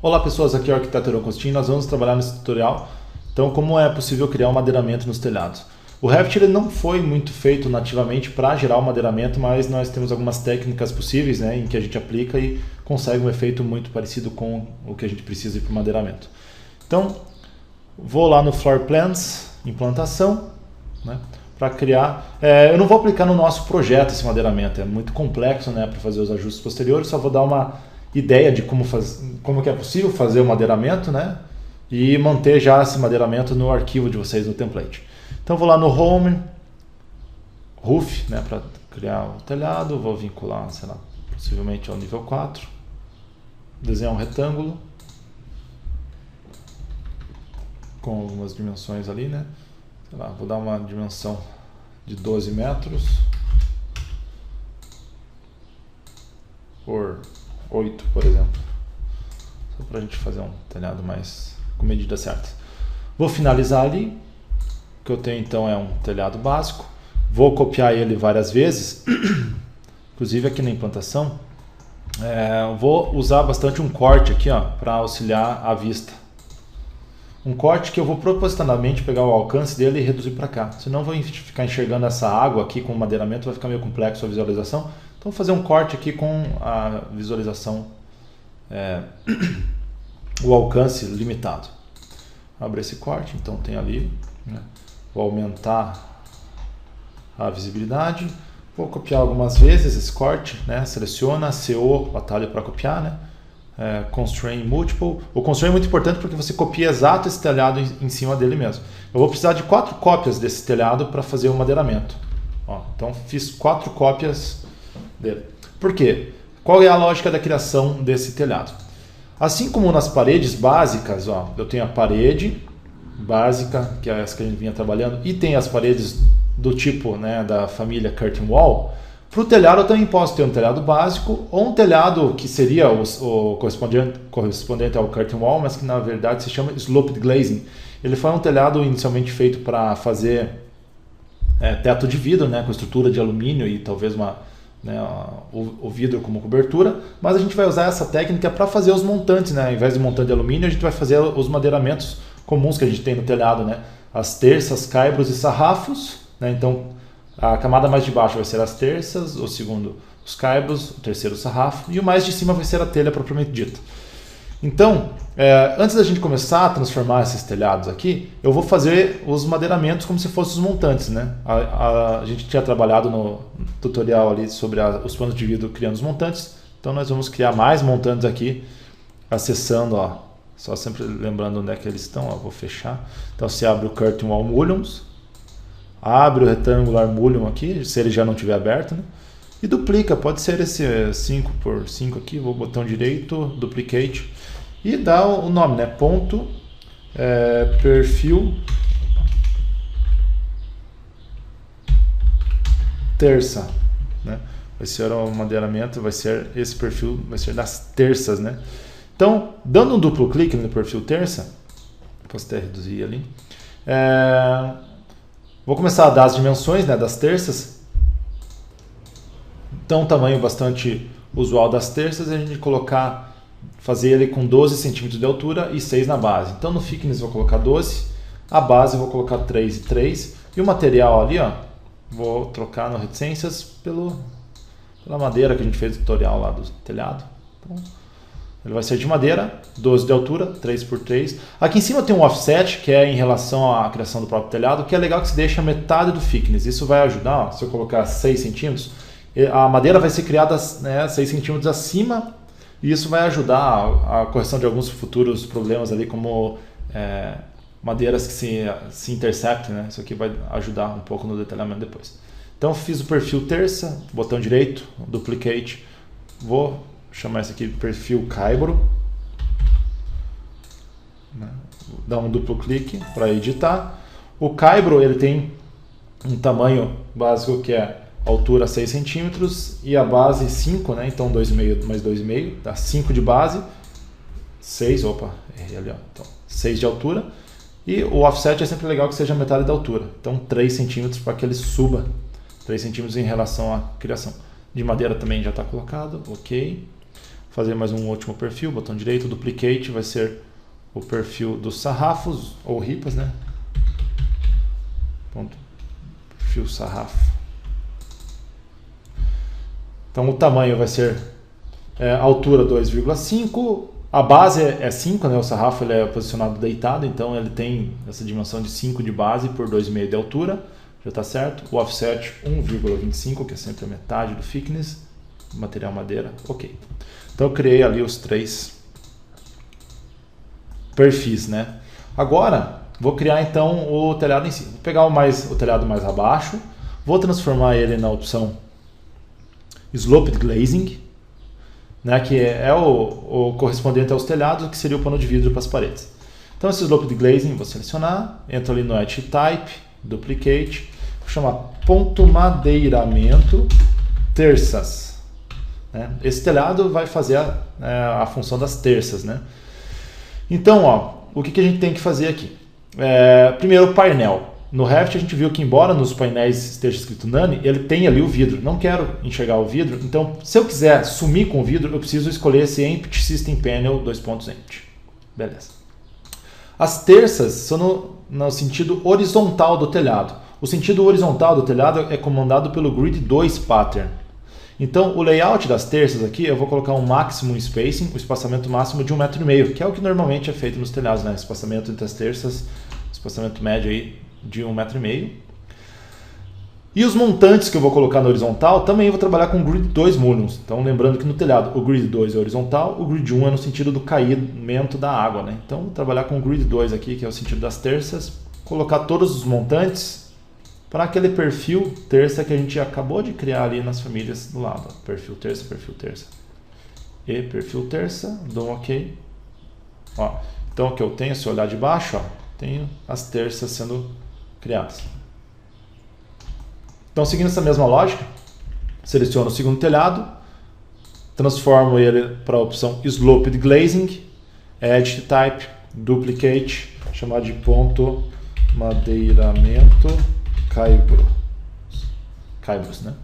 Olá pessoas, aqui é o arquiteto Heron Costin. Nós vamos trabalhar nesse tutorial. Então, como é possível criar um madeiramento nos telhados? O Revit ele não foi muito feito nativamente para gerar o madeiramento, mas nós temos algumas técnicas possíveis, né, em que a gente aplica e consegue um efeito muito parecido com o que a gente precisa para o madeiramento. Então, vou lá no Floor Plans, implantação, né, para criar. Eu não vou aplicar no nosso projeto esse madeiramento, é muito complexo, né, para fazer os ajustes posteriores, só vou dar uma ideia de como que é possível fazer o madeiramento, né? E manter já esse madeiramento no arquivo de vocês no template. Então vou lá no Home, Roof, né? Para criar o telhado, vou vincular, sei lá, possivelmente ao nível 4. Desenhar um retângulo com algumas dimensões ali, né? Sei lá, vou dar uma dimensão de 12 metros por 8, por exemplo, só para a gente fazer um telhado mais com medida certa. Vou finalizar ali. O que eu tenho então é um telhado básico. Vou copiar ele várias vezes, inclusive aqui na implantação. Vou usar bastante um corte aqui, para auxiliar a vista. Um corte que eu vou propositalmente pegar o alcance dele e reduzir para cá. Senão vou ficar enxergando essa água aqui com o madeiramento, vai ficar meio complexo a visualização. Então vou fazer um corte aqui com a visualização, o alcance limitado. Abro esse corte, então tem ali, né? Vou aumentar a visibilidade. Vou copiar algumas vezes esse corte, né? Seleciona, CO, o atalho para copiar, né? Constrain Multiple. O Constrain é muito importante porque você copia exato esse telhado em cima dele mesmo. Eu vou precisar de 4 cópias desse telhado para fazer o madeiramento. Então fiz 4 cópias dele. Por quê? Qual é a lógica da criação desse telhado? Assim como nas paredes básicas, eu tenho a parede básica, que é essa que a gente vinha trabalhando, e tem as paredes do tipo, né, da família Curtain Wall. Para o telhado eu também posso ter um telhado básico ou um telhado que seria o correspondente ao Curtain Wall, mas que na verdade se chama Sloped Glazing. Ele foi um telhado inicialmente feito para fazer teto de vidro, né, com estrutura de alumínio e talvez o vidro como cobertura, mas a gente vai usar essa técnica para fazer os montantes, né? Ao invés de montante de alumínio, a gente vai fazer os madeiramentos comuns que a gente tem no telhado, né? As terças, caibros e sarrafos, né? Então, a camada mais de baixo vai ser as terças, o segundo os caibros, o terceiro o sarrafo e o mais de cima vai ser a telha propriamente dita. Então, antes da gente começar a transformar esses telhados aqui, eu vou fazer os madeiramentos como se fossem os montantes, né? A gente tinha trabalhado no tutorial ali sobre os panos de vidro criando os montantes, então nós vamos criar mais montantes aqui, acessando, só sempre lembrando onde é que eles estão, vou fechar. Então você abre o Curtain Wall Mullions, abre o Rectangular Mullion aqui, se ele já não estiver aberto, né? E duplica, pode ser esse 5x5 aqui, vou botão direito, duplicate, e dá o nome, né? Ponto, perfil, terça, né? Vai ser o madeiramento, vai ser esse perfil, vai ser das terças, né? Então, dando um duplo clique no perfil terça, posso até reduzir ali, vou começar a dar as dimensões, né, das terças. Então, um tamanho bastante usual das terças é a gente fazer ele com 12 centímetros de altura e 6 na base. Então, no thickness vou colocar 12, a base vou colocar 3 e 3, e o material ali, vou trocar no reticências pela madeira que a gente fez no tutorial lá do telhado. Então, ele vai ser de madeira, 12 de altura, 3 por 3. Aqui em cima tem um offset, que é em relação à criação do próprio telhado, que é legal que se deixa metade do thickness. Isso vai ajudar, se eu colocar 6 centímetros, a madeira vai ser criada, né, 6 centímetros acima, e isso vai ajudar a correção de alguns futuros problemas ali, como madeiras que se interceptam, né? Isso aqui vai ajudar um pouco no detalhamento depois. Então fiz o perfil terça, botão direito, duplicate, vou chamar esse aqui de perfil caibro, né? Dá um duplo clique para editar. O caibro ele tem um tamanho básico que é altura 6 centímetros e a base 5, né? Então 2,5 mais 2,5 dá 5 de base, 6, errei ali, então 6 de altura, e o offset é sempre legal que seja metade da altura, então 3 centímetros para que ele suba 3 centímetros em relação à criação. De madeira também já está colocado, ok. fazer mais um último perfil, botão direito, duplicate, vai ser o perfil dos sarrafos, ou ripas, né? Perfil sarrafo. Então o tamanho vai ser altura 2,5, a base é 5, né? O sarrafo ele é posicionado deitado, então ele tem essa dimensão de 5 de base por 2,5 de altura, já está certo. O offset 1,25, que é sempre a metade do thickness, material madeira, ok. Então eu criei ali os 3 perfis, né? Agora vou criar então o telhado em si. Vou pegar o telhado mais abaixo, vou transformar ele na opção Sloped Glazing, né, que é o correspondente aos telhados, que seria o pano de vidro para as paredes. Então esse Sloped Glazing, vou selecionar, entro ali no Edge Type, Duplicate, vou chamar ponto madeiramento terças. Né? Esse telhado vai fazer a função das terças, né? Então, ó, o que a gente tem que fazer aqui? Primeiro o painel. No Revit a gente viu que embora nos painéis esteja escrito None, ele tem ali o vidro. Não quero enxergar o vidro, então se eu quiser sumir com o vidro, eu preciso escolher esse Empty System Panel Empty. Beleza. As terças são no sentido horizontal do telhado. O sentido horizontal do telhado é comandado pelo Grid 2 Pattern. Então o layout das terças aqui, eu vou colocar um maximum spacing, o espaçamento máximo de 1,5 m, que é o que normalmente é feito nos telhados, né? Espaçamento entre as terças, espaçamento médio aí de 1,5 m. E os montantes que eu vou colocar na horizontal, também vou trabalhar com Grid 2 Mullions. Então lembrando que no telhado o Grid 2 é horizontal, o Grid 1 é no sentido do caimento da água, né? Então vou trabalhar com o Grid 2 aqui, que é o sentido das terças, colocar todos os montantes para aquele perfil terça que a gente acabou de criar ali nas famílias do lado. Perfil terça e perfil terça, dou um OK. Ó, então o que eu tenho, se eu olhar de baixo, ó, tenho as terças sendo criadas. Então, seguindo essa mesma lógica, seleciono o segundo telhado, transformo ele para a opção Sloped Glazing, Edge Type, Duplicate, chamar de ponto madeiramento caibros, né?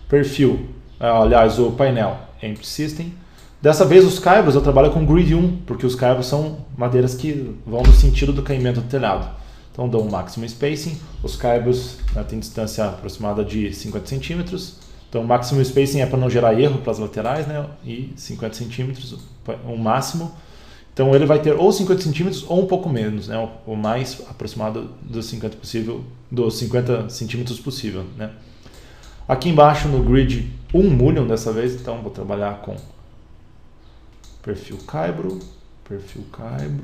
Perfil, aliás, o painel Empty System. Dessa vez os caibros eu trabalho com Grid 1, porque os caibros são madeiras que vão no sentido do caimento do telhado. Então dou um máximo spacing, os caibros têm distância aproximada de 50 centímetros. Então o máximo spacing é para não gerar erro para as laterais, né? E 50 centímetros o máximo. Então ele vai ter ou 50 centímetros ou um pouco menos, né? O mais aproximado dos 50 centímetros possível, né? Aqui embaixo no grid 1 mullion dessa vez, então vou trabalhar com perfil caibro e perfil caibro.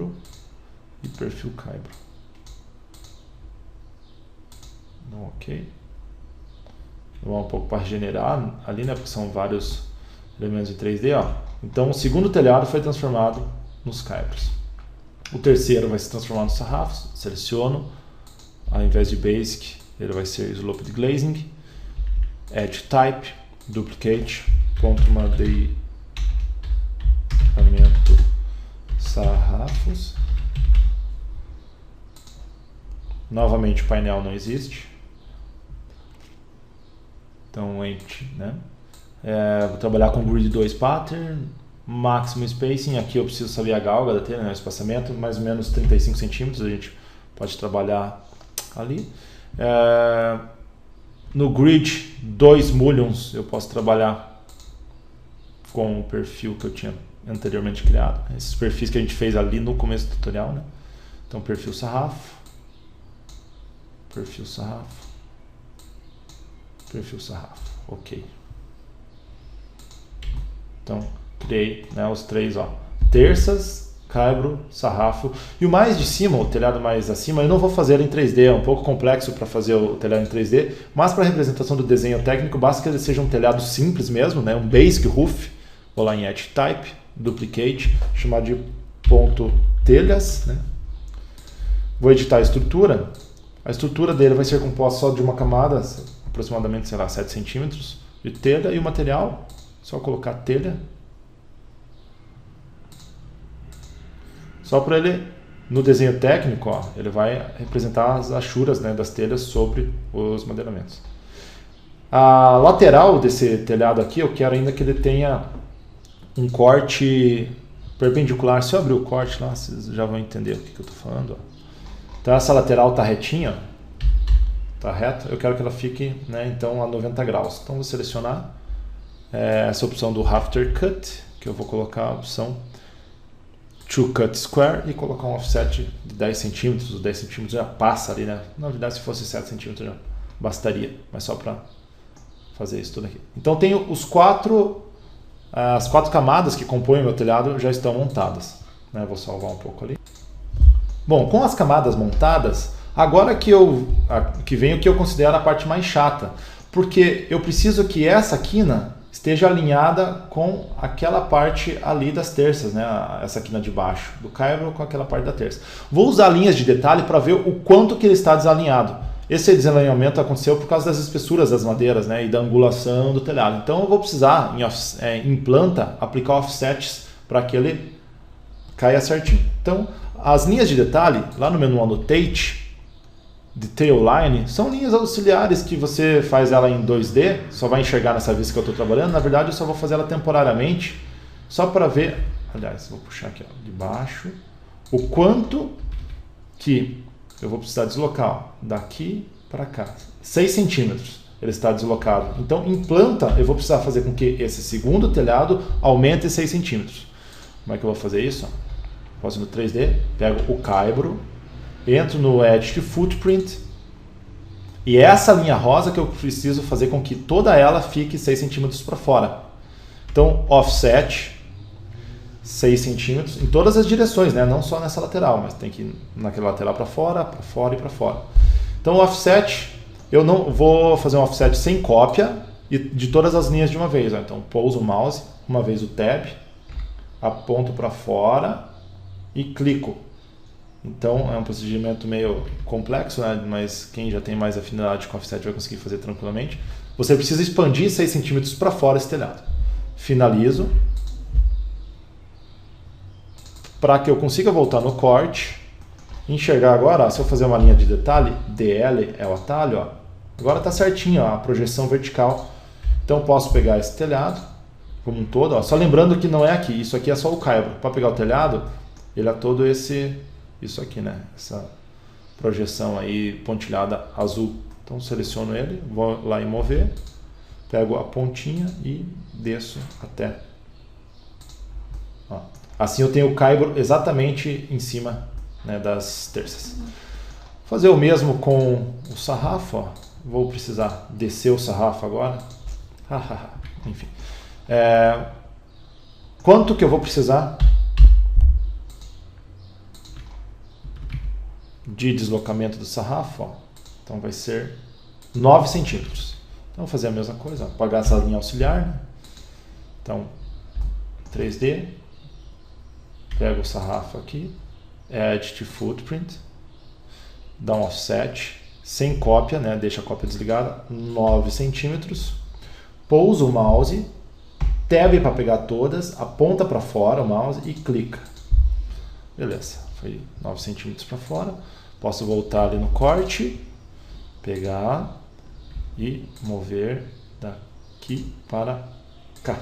Ok. Vou um pouco para regenerar ali, né? Porque são vários elementos em 3D, ó. Então o segundo telhado foi transformado nos caibros. O terceiro vai se transformar nos sarrafos. Seleciono, ao invés de Basic, ele vai ser Sloped Glazing, Edge Type, Duplicate, ponto madeiramento sarrafos. Novamente o painel não existe. Então Empty, né? Vou trabalhar com Grid 2 Pattern, Maximum Spacing. Aqui eu preciso saber a galga da telha, né? O espaçamento, mais ou menos 35 centímetros, a gente pode trabalhar ali. No Grid 2 Mullions eu posso trabalhar com o perfil que eu tinha anteriormente criado. Esses perfis que a gente fez ali no começo do tutorial, né? Então perfil sarrafo, perfil sarrafo, perfil sarrafo, ok. Então criei, né, os três, ó, terças, caibro, sarrafo. E o mais de cima, o telhado mais acima, eu não vou fazer em 3D, é um pouco complexo para fazer o telhado em 3D, mas para a representação do desenho técnico, basta que ele seja um telhado simples mesmo, né, um basic roof. Vou lá em Edge Type, Duplicate, chamar de ponto telhas, né? Vou editar a estrutura. A estrutura dele vai ser composta só de uma camada, aproximadamente, sei lá, 7 centímetros de telha, e o material, só colocar telha. Só para ele, no desenho técnico, ó, ele vai representar as achuras, né, das telhas sobre os madeiramentos. A lateral desse telhado aqui, eu quero ainda que ele tenha um corte perpendicular. Se eu abrir o corte lá, vocês já vão entender o que eu estou falando. Ó. Então essa lateral está retinha, está reta, eu quero que ela fique, né, então a 90 graus. Então vou selecionar essa opção do Rafter Cut, que eu vou colocar a opção To Cut Square e colocar um offset de 10 centímetros. Os 10 centímetros já passa ali, né? Na verdade, se fosse 7 centímetros já bastaria, mas só para fazer isso tudo aqui. Então tenho as quatro camadas que compõem o meu telhado já estão montadas, né? Vou salvar um pouco ali. Bom, com as camadas montadas, agora que vem o que eu considero a parte mais chata, porque eu preciso que essa quina esteja alinhada com aquela parte ali das terças, né? Essa quina de baixo do caibro com aquela parte da terça. Vou usar linhas de detalhe para ver o quanto que ele está desalinhado. Esse desalinhamento aconteceu por causa das espessuras das madeiras, né? E da angulação do telhado. Então eu vou precisar, em planta, aplicar offsets para que ele caia certinho. Então, as linhas de detalhe, lá no menu Annotate, Detail Line, são linhas auxiliares que você faz ela em 2D, só vai enxergar nessa vista que eu estou trabalhando. Na verdade, eu só vou fazer ela temporariamente, só para ver, aliás, vou puxar aqui ó, de baixo, o quanto que eu vou precisar deslocar ó, daqui para cá. 6 centímetros ele está deslocado. Então, em planta, eu vou precisar fazer com que esse segundo telhado aumente 6 centímetros. Como é que eu vou fazer isso? Posso ir no 3D, pego o caibro, entro no Edit Footprint e essa linha rosa que eu preciso fazer com que toda ela fique 6 centímetros para fora. Então, offset 6 centímetros em todas as direções, né? Não só nessa lateral, mas tem que ir naquela lateral para fora e para fora. Então, offset, eu não vou fazer um offset sem cópia e de todas as linhas de uma vez. Ó. Então, pouso o mouse, uma vez o tab, aponto para fora e clico. Então é um procedimento meio complexo, né? Mas quem já tem mais afinidade com offset vai conseguir fazer tranquilamente. Você precisa expandir 6 centímetros para fora esse telhado. Finalizo. Para que eu consiga voltar no corte, enxergar agora, ó, se eu fazer uma linha de detalhe, DL é o atalho, ó, agora está certinho ó, a projeção vertical. Então posso pegar esse telhado como um todo, ó, só lembrando que não é aqui, isso aqui é só o caibro. Para pegar o telhado, ele é todo isso aqui, né? Essa projeção aí pontilhada azul. Então seleciono ele, vou lá em mover, pego a pontinha e desço até. Ó. Assim eu tenho o caibro exatamente em cima, né, das terças. Vou fazer o mesmo com o sarrafo. Ó. Vou precisar descer o sarrafo agora. Enfim. Quanto que eu vou precisar de deslocamento do sarrafo? Ó. Então vai ser 9 centímetros. Então vou fazer a mesma coisa, apagar essa linha auxiliar. Né? Então 3D, pego o sarrafo aqui, Edit Footprint, dá um offset, sem cópia, né? Deixa a cópia desligada, 9 centímetros, pouso o mouse, tab para pegar todas, aponta para fora o mouse e clica. Beleza, foi 9 centímetros para fora. Posso voltar ali no corte, pegar e mover daqui para cá.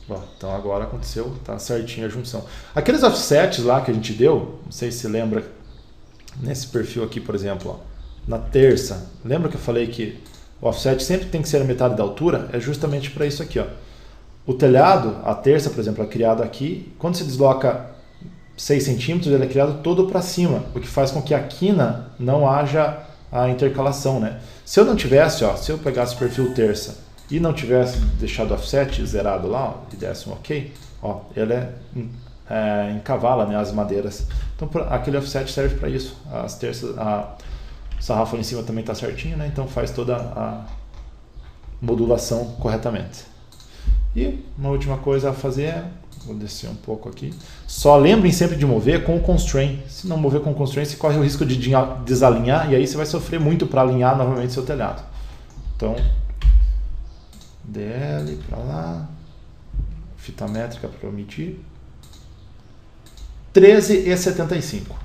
Bom, então agora aconteceu, tá certinho a junção. Aqueles offsets lá que a gente deu, não sei se lembra, nesse perfil aqui, por exemplo, ó, na terça, lembra que eu falei que o offset sempre tem que ser a metade da altura? É justamente para isso aqui, ó. O telhado, a terça, por exemplo, é criado aqui, quando se desloca 6 centímetros, ele é criado todo para cima, o que faz com que a quina não haja a intercalação, né? Se eu não tivesse, ó, se eu pegasse o perfil terça e não tivesse deixado o offset zerado lá, ó, e desse um ok, ó, ele encavala, né, as madeiras. Então aquele offset serve para isso. As terças, o sarrafo ali em cima também está certinho, né? Então faz toda a modulação corretamente. E uma última coisa a fazer é, vou descer um pouco aqui, só lembrem sempre de mover com o constraint. Se não mover com o constraint, você corre o risco de desalinhar e aí você vai sofrer muito para alinhar novamente seu telhado. Então, DL para lá, fita métrica para omitir, 13,75.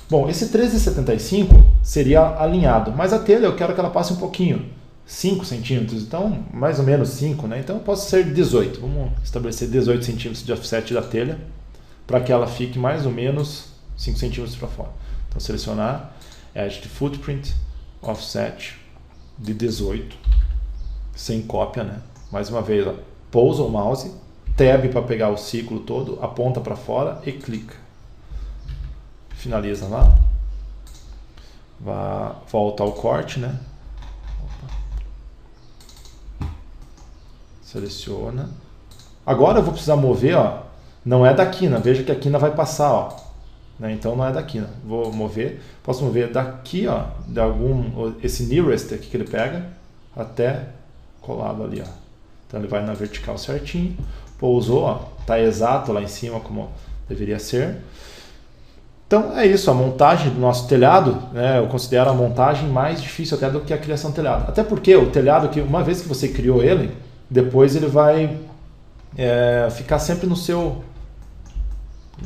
Bom, esse 13,75 seria alinhado, mas a telha eu quero que ela passe um pouquinho, 5 centímetros, então mais ou menos 5, né? Então posso ser 18. Vamos estabelecer 18 centímetros de offset da telha para que ela fique mais ou menos 5 centímetros para fora. Então selecionar Edit Footprint, Offset de 18, sem cópia, né? Mais uma vez, ó, pousa o mouse, tab para pegar o ciclo todo, aponta para fora e clica. Finaliza lá. Volta ao corte, né? Seleciona. Agora eu vou precisar mover, ó, não é da quina, veja que a quina vai passar, ó, né? Então não é da quina. Vou mover, posso mover daqui, ó, de esse nearest aqui que ele pega até colado ali, ó. Então ele vai na vertical certinho, pousou, ó, tá exato lá em cima como deveria ser. Então é isso, a montagem do nosso telhado, né, eu considero a montagem mais difícil até do que a criação do telhado. Até porque o telhado, que uma vez que você criou ele, depois ele vai ficar sempre no seu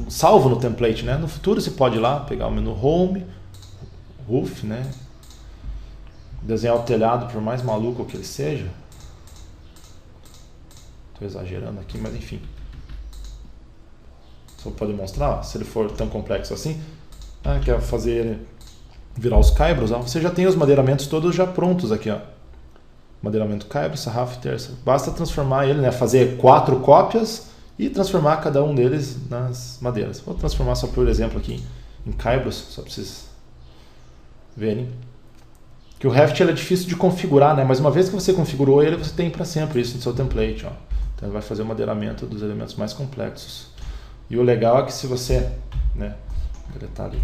salvo no template, né? No futuro você pode ir lá, pegar o menu Home, Roof, né? Desenhar o telhado, por mais maluco que ele seja. Estou exagerando aqui, mas enfim. Só pode mostrar, ó, se ele for tão complexo assim. Quer fazer ele virar os caibros, ó, você já tem os madeiramentos todos já prontos aqui, ó. Madeiramento caibro, sarrafo e terça. Basta transformar ele, né? Fazer 4 cópias e transformar cada um deles nas madeiras. Vou transformar só por exemplo aqui em caibros, só para vocês verem. Que o Revit ele é difícil de configurar, né? Mas uma vez que você configurou ele, você tem para sempre isso no seu template, ó. Então ele vai fazer o madeiramento dos elementos mais complexos. E o legal é que se você, né, deletar ali,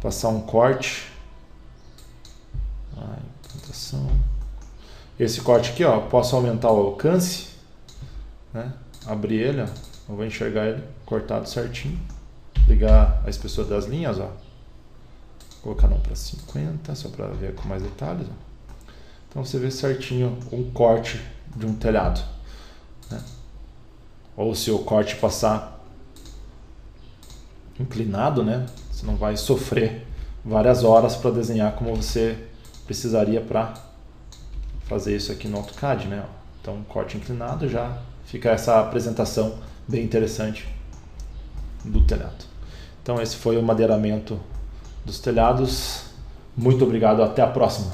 passar um corte, implantação. Esse corte aqui, ó, posso aumentar o alcance, né? Abrir ele, ó, eu vou enxergar ele cortado certinho, ligar a espessura das linhas, ó, colocar não para 50, só para ver com mais detalhes, ó. Então você vê certinho um corte de um telhado, né? Ou se o corte passar inclinado, né, você não vai sofrer várias horas para desenhar como você precisaria para fazer isso aqui no AutoCAD, né? Então, um corte inclinado já fica essa apresentação bem interessante do telhado. Então, esse foi o madeiramento dos telhados. Muito obrigado, até a próxima.